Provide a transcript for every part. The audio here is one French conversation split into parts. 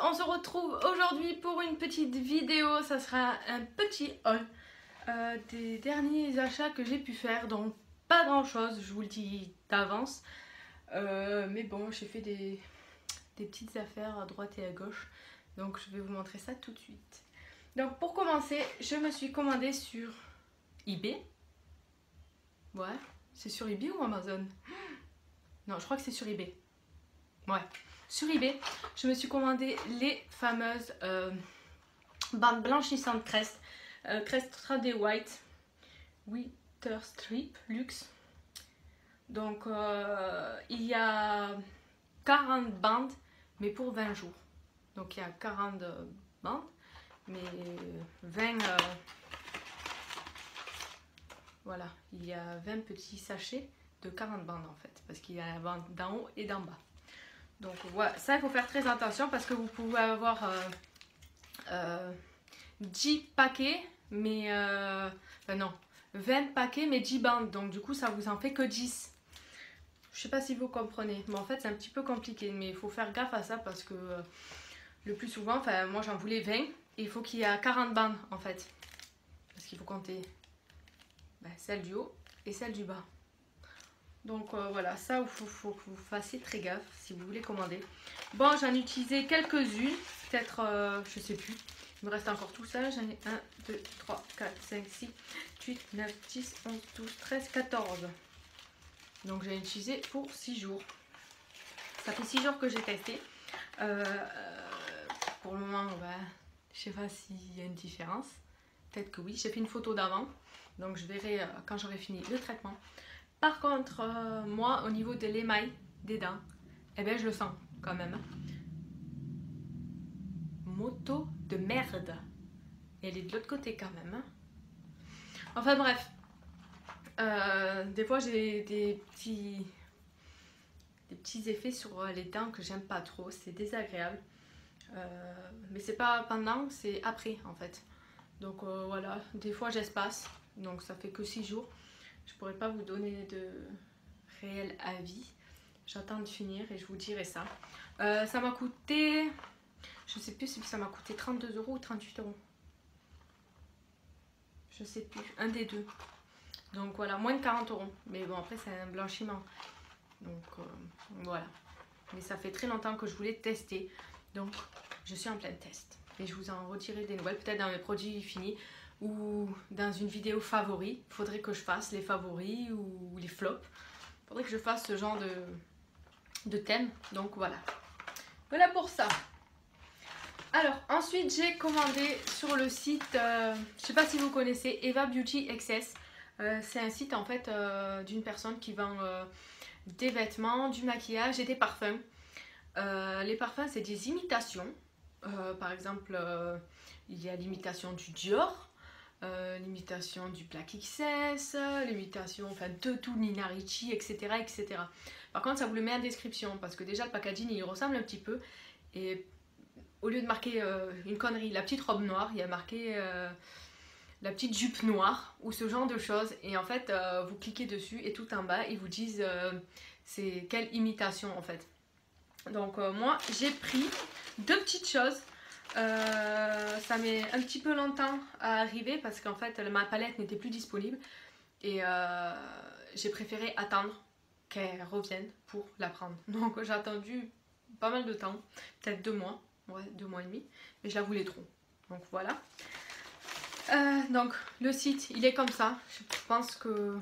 on se retrouve aujourd'hui pour une petite vidéo. Ça sera un petit haul des derniers achats que j'ai pu faire. Donc pas grand chose, je vous le dis d'avance. Mais bon, j'ai fait des petites affaires à droite et à gauche. Donc je vais vous montrer ça tout de suite. Donc pour commencer, je me suis commandée sur eBay. Ouais, c'est sur eBay ou Amazon? Non, je crois que c'est sur eBay. Ouais, sur eBay, je me suis commandé les fameuses bandes blanchissantes Crest. Crest Trade White Winter Strip Luxe. Donc il y a 40 bandes, mais pour 20 jours. Donc il y a 40 bandes, mais 20... voilà, il y a 20 petits sachets de 40 bandes en fait, parce qu'il y a la bande d'en haut et d'en bas. Donc voilà, ça il faut faire très attention parce que vous pouvez avoir 10 paquets, mais enfin non, 20 paquets mais 10 bandes, donc du coup ça vous en fait que 10. Je sais pas si vous comprenez, mais en fait c'est un petit peu compliqué, mais il faut faire gaffe à ça parce que le plus souvent, enfin moi j'en voulais 20 et il faut qu'il y ait 40 bandes en fait, parce qu'il faut compter celle du haut et celle du bas. Donc voilà, ça il faut que vous fassiez très gaffe si vous voulez commander. Bon, j'en ai utilisé quelques-unes, peut-être, je sais plus. Il me reste encore tout ça. J'en ai 1, 2, 3, 4, 5, 6, 8, 9, 10, 11, 12, 13, 14. Donc j'ai utilisé pour 6 jours. Ça fait 6 jours que j'ai testé. Pour le moment, je sais pas s'il y a une différence. Peut-être que oui. J'ai fait une photo d'avant. Donc je verrai quand j'aurai fini le traitement. Par contre, moi, au niveau de l'émail des dents, eh bien, je le sens quand même. Moto de merde. Elle est de l'autre côté quand même. Enfin bref. Des fois, j'ai des petits effets sur les dents que j'aime pas trop. C'est désagréable. Mais c'est pas pendant, c'est après en fait. Donc voilà. Des fois, j'espace. Donc ça fait que 6 jours. Je pourrais pas vous donner de réel avis. J'attends de finir et je vous dirai ça. Ça m'a coûté, je sais plus si ça m'a coûté 32 € ou 38 €. Je sais plus, un des deux. Donc voilà, moins de 40 €. Mais bon, après c'est un blanchiment. Donc voilà. Mais ça fait très longtemps que je voulais tester. Donc je suis en plein test. Et je vous en redirai des nouvelles, peut-être dans mes produits finis. Ou dans une vidéo favori, il faudrait que je fasse les favoris ou les flops. Il faudrait que je fasse ce genre de thème. Donc voilà. Voilà pour ça. Alors ensuite j'ai commandé sur le site, je ne sais pas si vous connaissez, Eva Beauty XS. C'est un site en fait d'une personne qui vend des vêtements, du maquillage et des parfums. Les parfums c'est des imitations. Par exemple, il y a l'imitation du Dior. L'imitation du Black XS, l'imitation de tout Nina Ricci, etc., etc. Par contre, ça vous le met en description parce que déjà le packaging il ressemble un petit peu. Et au lieu de marquer une connerie, la petite robe noire, il y a marqué la petite jupe noire ou ce genre de choses. Et en fait, vous cliquez dessus et tout en bas, ils vous disent c'est quelle imitation en fait. Donc, moi j'ai pris deux petites choses. Ça met un petit peu longtemps à arriver parce qu'en fait ma palette n'était plus disponible et j'ai préféré attendre qu'elle revienne pour la prendre. Donc j'ai attendu pas mal de temps, peut-être 2 mois, ouais 2 mois et demi, mais je la voulais trop. Donc voilà. Donc le site il est comme ça, je pense que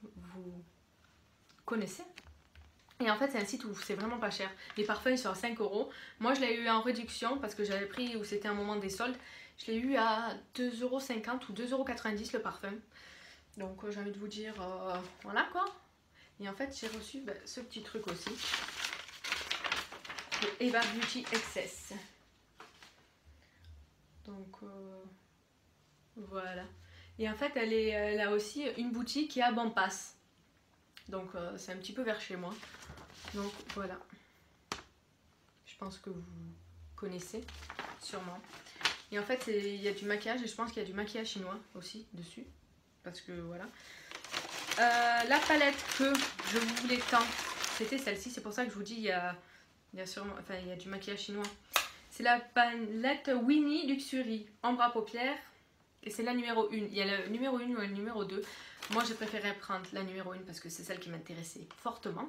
vous connaissez. Et en fait c'est un site où c'est vraiment pas cher. Les parfums ils sont à 5 €. Moi je l'ai eu en réduction parce que j'avais pris où c'était un moment des soldes. Je l'ai eu à 2,50 € ou 2,90 € le parfum. Donc j'ai envie de vous dire voilà quoi. Et en fait j'ai reçu ce petit truc aussi. De Eva Beauty XS. Donc voilà. Et en fait elle a aussi une boutique qui est à Bampas. Donc c'est un petit peu vers chez moi. Donc voilà. Je pense que vous connaissez sûrement. Et en fait il y a du maquillage et je pense qu'il y a du maquillage chinois aussi dessus. Parce que voilà. La palette que je voulais tant, c'était celle-ci. C'est pour ça que je vous dis il y a sûrement, enfin il y a du maquillage chinois. C'est la palette Winnie Luxury ombre à paupières. Et c'est la numéro 1. Il y a le numéro 1 ou le numéro 2. Moi, j'ai préféré prendre la numéro 1 parce que c'est celle qui m'intéressait fortement.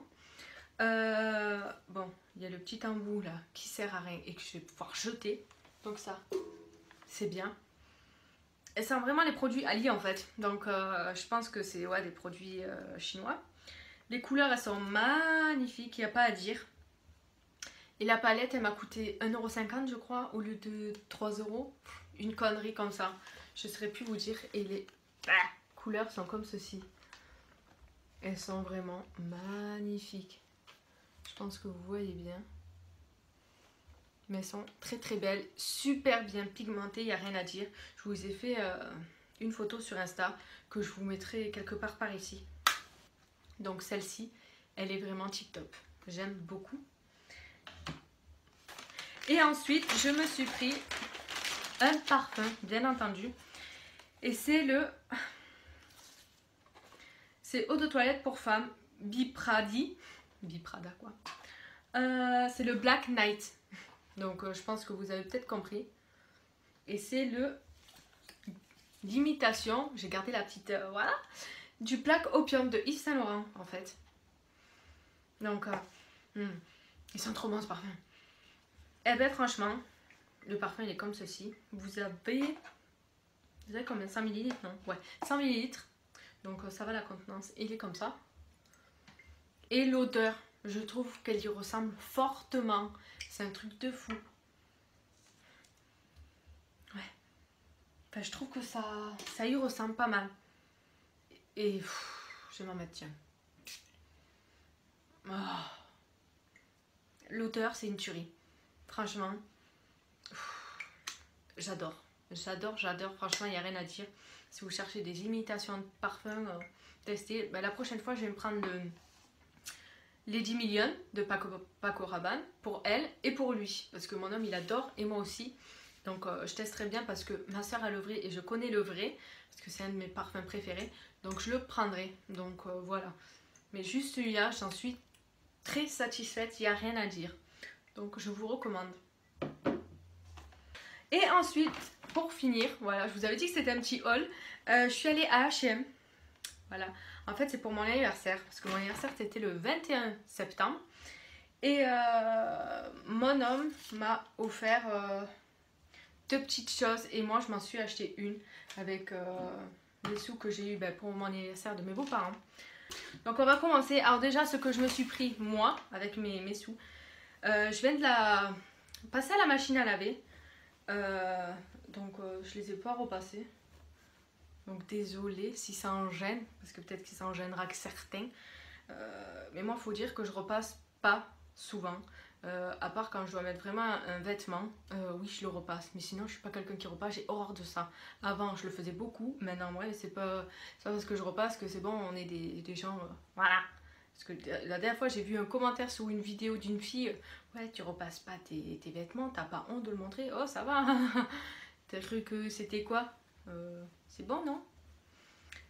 Bon, il y a le petit embout là qui sert à rien et que je vais pouvoir jeter. Donc ça, c'est bien. Et c'est vraiment les produits Ali en fait. Donc je pense que c'est des produits chinois. Les couleurs, elles sont magnifiques, il n'y a pas à dire. Et la palette, elle m'a coûté 1,50 € je crois, au lieu de 3 €. Une connerie comme ça. Je ne saurais plus vous dire. Et les couleurs sont comme ceci. Elles sont vraiment magnifiques. Je pense que vous voyez bien. Mais elles sont très très belles. Super bien pigmentées, il n'y a rien à dire. Je vous ai fait une photo sur Insta que je vous mettrai quelque part par ici. Donc celle-ci, elle est vraiment tip top. J'aime beaucoup. Et ensuite, je me suis pris un parfum, bien entendu. Et c'est eau de toilette pour femmes, Biprada quoi. C'est le Black Knight. Donc je pense que vous avez peut-être compris. Et c'est l'imitation, j'ai gardé la petite, voilà, du Black Opium de Yves Saint Laurent en fait. Donc, ils sont trop bons ce parfum. Eh ben franchement, le parfum il est comme ceci. Vous avez combien? 100 ml non? Ouais, 100 ml. Donc ça va la contenance. Il est comme ça. Et l'odeur, je trouve qu'elle y ressemble fortement. C'est un truc de fou. Ouais. Enfin, je trouve que ça y ressemble pas mal. Et je vais m'en mettre, tiens. Oh. L'odeur, c'est une tuerie. Franchement, j'adore. J'adore. Franchement, il n'y a rien à dire. Si vous cherchez des imitations de parfums, testez. Ben, la prochaine fois, je vais me prendre le Lady Million de Paco Rabanne pour elle et pour lui. Parce que mon homme, il adore et moi aussi. Donc, je testerai bien parce que ma soeur a le vrai et je connais le vrai. Parce que c'est un de mes parfums préférés. Donc, je le prendrai. Donc, voilà. Mais juste celui-là, j'en suis très satisfaite. Il n'y a rien à dire. Donc, je vous recommande. Et ensuite, pour finir, voilà, je vous avais dit que c'était un petit haul. Je suis allée à H&M. Voilà. En fait, c'est pour mon anniversaire. Parce que mon anniversaire, c'était le 21 septembre. Et mon homme m'a offert 2 petites choses. Et moi, je m'en suis acheté une. Avec les sous que j'ai eu pour mon anniversaire de mes beaux-parents. Donc, on va commencer. Alors déjà, ce que je me suis pris, moi, avec mes sous. Je viens de la passer à la machine à laver. Donc je les ai pas repassés. Donc désolée si ça en gêne. Parce que peut-être que ça en gênera que certains. Mais moi il faut dire que je repasse pas souvent. À part quand je dois mettre vraiment un vêtement. Oui je le repasse. Mais sinon je suis pas quelqu'un qui repasse. J'ai horreur de ça. Avant je le faisais beaucoup. Maintenant ouais c'est pas parce que je repasse que c'est bon. On est des gens voilà. Parce que la dernière fois j'ai vu un commentaire sous une vidéo d'une fille. Ouais tu repasses pas tes vêtements. T'as pas honte de le montrer. Oh ça va. T'as cru que c'était quoi? C'est bon non?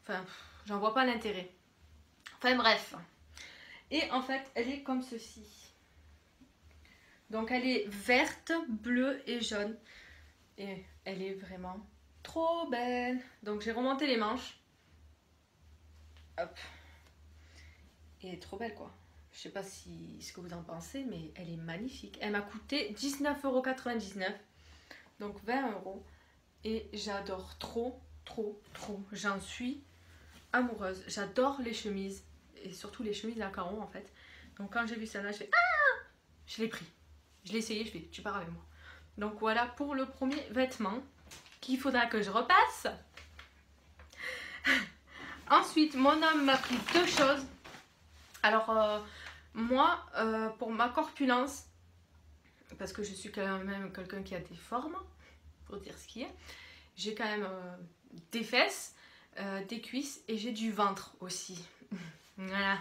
Enfin j'en vois pas l'intérêt. Enfin bref. Et en fait elle est comme ceci. Donc elle est verte, bleue et jaune. Et elle est vraiment trop belle. Donc j'ai remonté les manches. Hop. Et elle est trop belle quoi. Je sais pas ce que vous en pensez, mais elle est magnifique. Elle m'a coûté 19,99 €. Donc 20 €. Et j'adore trop. J'en suis amoureuse. J'adore les chemises. Et surtout les chemises à carreaux en fait. Donc quand j'ai vu celle-là, je fais ah! Je l'ai pris. Je l'ai essayé, je fais tu pars avec moi. Donc voilà pour le premier vêtement qu'il faudra que je repasse. Ensuite, mon homme m'a pris 2 choses. Alors, moi, pour ma corpulence, parce que je suis quand même quelqu'un qui a des formes, pour dire ce qui est, j'ai quand même des fesses, des cuisses et j'ai du ventre aussi. Voilà,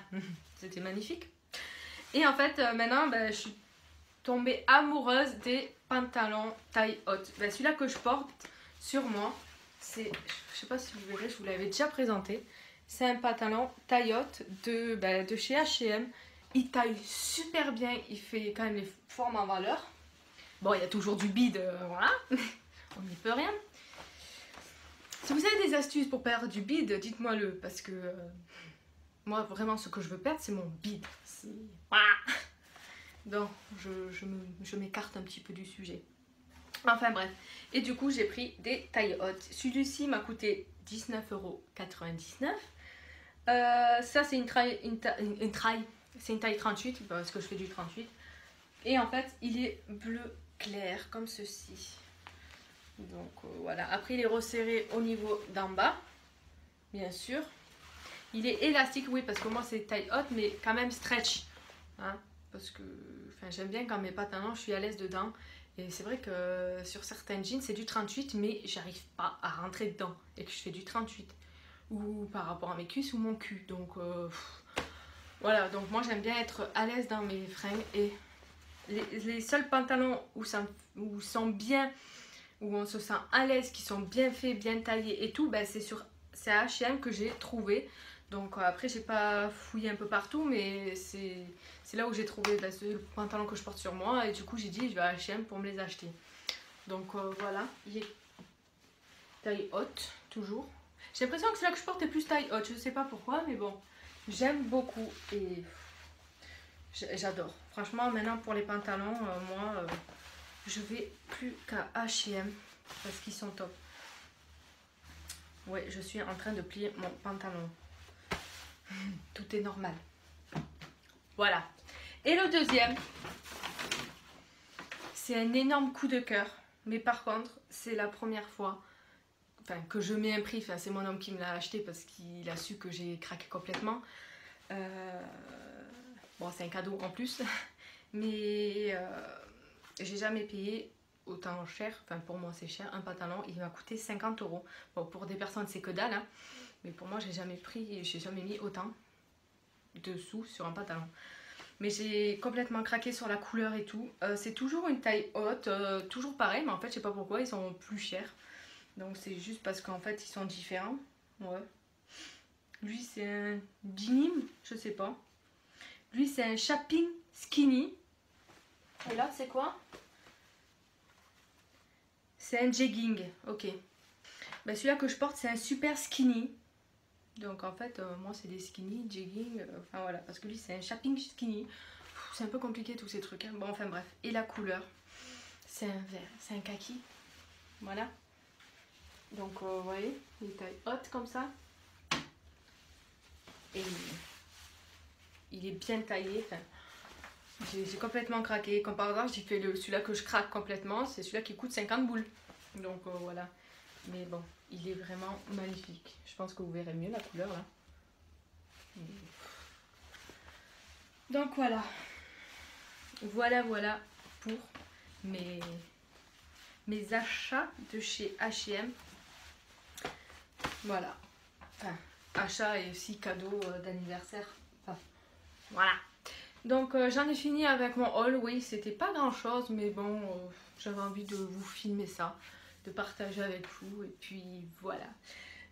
c'était magnifique. Et en fait, maintenant, je suis tombée amoureuse des pantalons taille haute. Celui-là que je porte sur moi, c'est, je sais pas si vous verrez, je vous l'avais déjà présenté. C'est un pantalon taille haute de chez H&M. Il taille super bien, il fait quand même les formes en valeur. Bon, il y a toujours du bide, voilà, on n'y peut rien. Si vous avez des astuces pour perdre du bide, dites-moi-le, parce que moi, vraiment, ce que je veux perdre, c'est mon bide. Voilà. Donc, je m'écarte un petit peu du sujet. Enfin bref, et du coup, j'ai pris des tailles hautes. Celui-ci m'a coûté 19,99 €. Ça, c'est une taille, c'est une taille 38, parce que je fais du 38. Et en fait, il est bleu clair, comme ceci. Donc voilà, après il est resserré au niveau d'en bas, bien sûr. Il est élastique, oui, parce que moi c'est taille haute, mais quand même stretch. Hein, parce que j'aime bien quand mes pantalons, je suis à l'aise dedans. Et c'est vrai que sur certains jeans, c'est du 38, mais j'arrive pas à rentrer dedans. Et que je fais du 38. Ou par rapport à mes cuisses ou mon cul. Donc voilà, donc moi j'aime bien être à l'aise dans mes fringues. Et les seuls pantalons où sont bien, où on se sent à l'aise, qui sont bien faits, bien taillés et tout, ben c'est à H&M que j'ai trouvé. Donc après j'ai pas fouillé un peu partout, mais c'est là où j'ai trouvé le pantalon que je porte sur moi. Et du coup j'ai dit je vais à H&M pour me les acheter. Donc voilà, il est taille haute toujours. J'ai l'impression que celui-là que je porte est plus taille haute, je sais pas pourquoi, mais bon, j'aime beaucoup et j'adore. Franchement maintenant pour les pantalons, moi je vais plus qu'à H&M parce qu'ils sont top. Ouais, je suis en train de plier mon pantalon. Tout est normal. Voilà. Et le deuxième, c'est un énorme coup de cœur. Mais par contre, c'est la première fois que je mets un prix. C'est mon homme qui me l'a acheté parce qu'il a su que j'ai craqué complètement. Bon, c'est un cadeau en plus. Mais j'ai jamais payé autant cher. Enfin, pour moi, c'est cher. Un pantalon, il m'a coûté 50 €. Bon, pour des personnes, c'est que dalle. Hein. Mais pour moi, j'ai jamais mis autant de sous sur un pantalon. Mais j'ai complètement craqué sur la couleur et tout. C'est toujours une taille haute, toujours pareil, mais en fait, je sais pas pourquoi, ils sont plus chers. Donc c'est juste parce qu'en fait, ils sont différents. Ouais. Lui, c'est un denim, je sais pas. Lui, c'est un shopping skinny. Et là, c'est quoi? C'est un jegging, ok. Ben, celui-là que je porte, c'est un super skinny. Donc en fait, moi c'est des skinny, jegging, enfin voilà, parce que lui c'est un shopping skinny. C'est un peu compliqué tous ces trucs. Hein. Bon, enfin bref. Et la couleur, c'est un vert, c'est un kaki. Voilà. Donc vous voyez, il est taille haute comme ça. Et il est bien taillé. Enfin, j'ai complètement craqué. Comme par hasard, j'ai fait celui-là que je craque complètement. C'est celui-là qui coûte 50 boules. Donc voilà. Mais bon, il est vraiment magnifique. Je pense que vous verrez mieux la couleur là. Donc voilà. Voilà pour mes achats de chez H&M. Voilà. Enfin, achat et aussi cadeau d'anniversaire. Enfin, voilà. Donc j'en ai fini avec mon haul. Oui, c'était pas grand chose, mais bon, j'avais envie de vous filmer ça, de partager avec vous. Et puis voilà.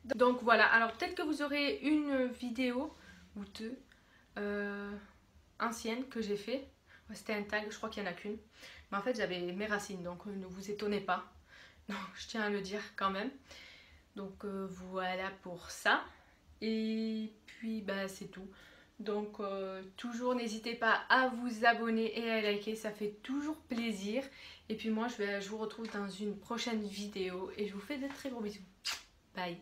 Donc voilà. Alors peut-être que vous aurez une vidéo ou deux ancienne que j'ai fait. C'était un tag, je crois qu'il n'y en a qu'une. Mais en fait, j'avais mes racines, donc ne vous étonnez pas. Donc, je tiens à le dire quand même. Donc, voilà pour ça. Et puis, bah, c'est tout. Donc, toujours n'hésitez pas à vous abonner et à liker. Ça fait toujours plaisir. Et puis moi, je vous retrouve dans une prochaine vidéo. Et je vous fais de très gros bisous. Bye.